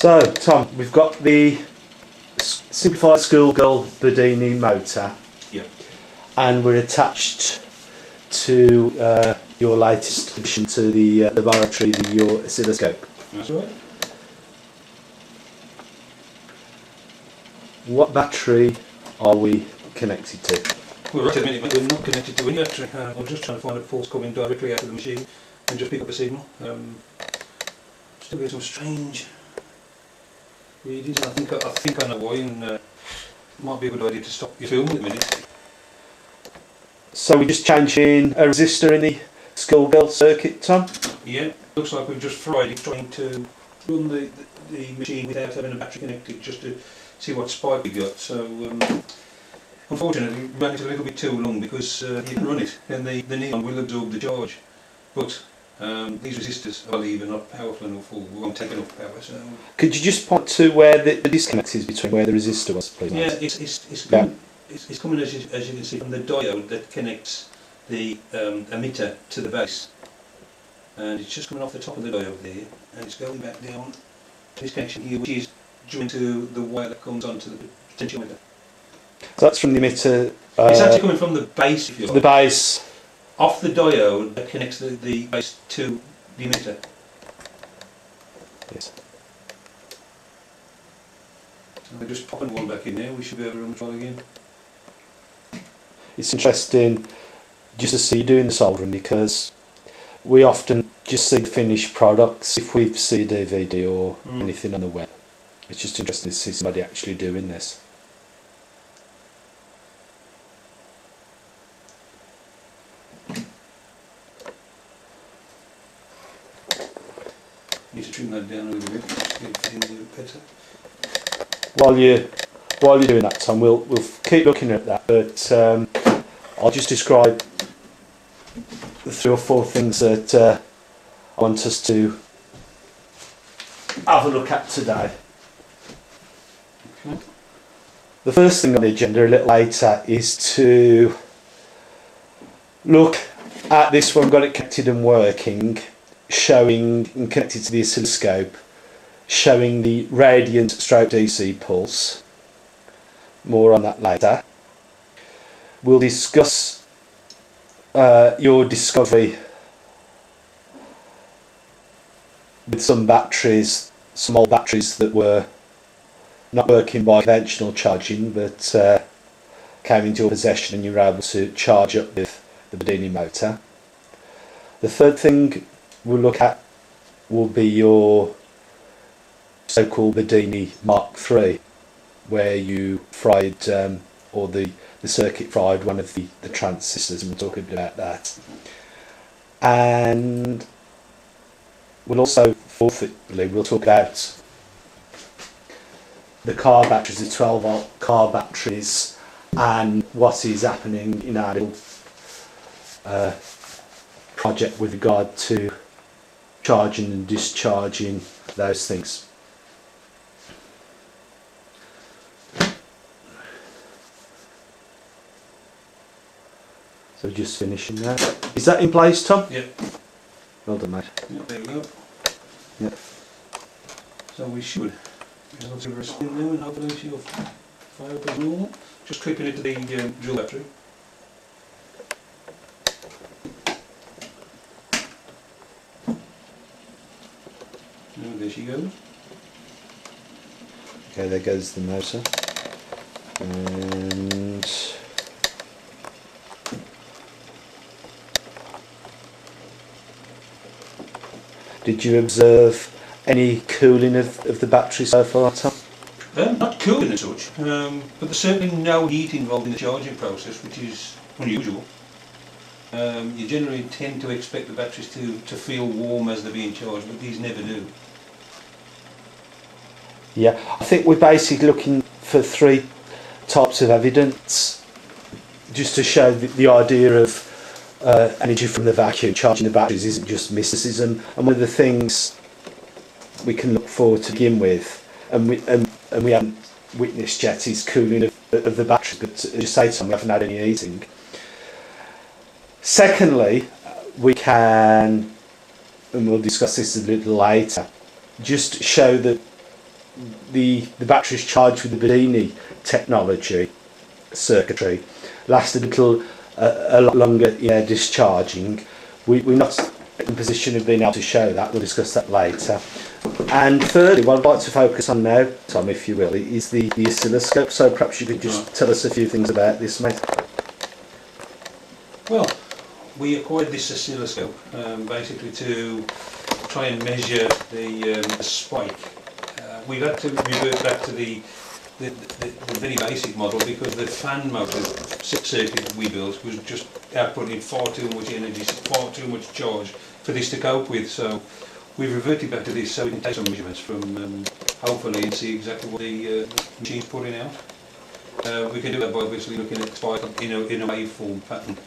So, Tom, we've got the simplified schoolgirl Bedini motor. Yep. And we're attached to your latest addition to the laboratory, your oscilloscope. That's right. What battery are we connected to? Well, right at the minute, we're not connected to any battery. I'm just trying to find a force coming directly out of the machine and just pick up a signal. Still getting some strange readings. I think I know why, and it might be a good idea to stop your film in a minute. So we're just changing a resistor in the schoolgirl circuit, Tom? Yeah, looks like we've just fried it trying to run the machine without having a battery connected, just to see what spike we got. So unfortunately we ran it a little bit too long, because you can run it and the neon will absorb the charge, but these resistors, I believe, are not powerful enough, or won't take enough power. So could you just point to where the disconnect is between where the resistor was, please? yeah, it's coming as you can see from the diode that connects the emitter to the base, and it's just coming off the top of the diode there, and it's going back down to this connection here, which is joined to the wire that comes onto the potentiometer. So that's from the emitter. It's actually coming from the base, if you like. The base. Off the diode that connects the base to the emitter. Yes. So we're just popping one back in there. We should be able to run the trial again. It's interesting just to see you doing the soldering, because we often just see finished products if we see a DVD or anything on the web. It's just interesting to see somebody actually doing this. Need to trim that down a little bit, get it in a little better. While you're doing that, Tom, we'll keep looking at that, but I'll just describe the 3 or 4 things that I want us to have a look at today. Okay. The first thing on the agenda a little later is to look at this one, got it connected and working, showing and connected to the oscilloscope, showing the radiant stroke DC pulse. More on that later. We'll discuss your discovery with some batteries, some old batteries that were not working by conventional charging, but came into your possession and you were able to charge up with the Bedini motor. The third thing we'll look at will be your so-called Bedini Mark III, where you fried, or the circuit fried one of the transistors, and we'll talk a bit about that. And we'll also, fourthly, we'll talk about the car batteries, the 12-volt car batteries, and what is happening in our little project with regard to charging and discharging those things. So just finishing that. Is that in place, Tom? Yep. Well done, mate. Yep, there we go. Yep. So we should be able to give her a spin now, and hopefully she'll fire up as normal. Just clipping it to the drill battery. And there she goes. Okay, there goes the motor. And did you observe any cooling of the battery so far, Tom? Not cooling as such, but there's certainly no heat involved in the charging process, which is unusual. You generally tend to expect the batteries to feel warm as they're being charged, but these never do. Yeah, I think we're basically looking for 3 types of evidence, just to show the idea of energy from the vacuum charging the batteries isn't just mysticism. And one of the things we can look forward to begin with, and we haven't witnessed yet, is cooling of the batteries, but as you say, Tom, we haven't had any heating. Secondly, we can, and we'll discuss this a little later, just show that the batteries charged with the Bedini technology circuitry last a lot longer in their discharging. We're not in a position of being able to show that. We'll discuss that later. And thirdly, what I'd like to focus on now, Tom, if you will, is the oscilloscope. So perhaps you could just tell us a few things about this, mate. Well, we acquired this oscilloscope basically to try and measure the spike. We've had to revert back to the very basic model because the fan motor circuit we built was just outputting far too much energy, far too much charge for this to cope with. So we've reverted back to this so we can take some measurements from hopefully and see exactly what the machine's putting out. We can do that by obviously looking at the spike in a waveform pattern.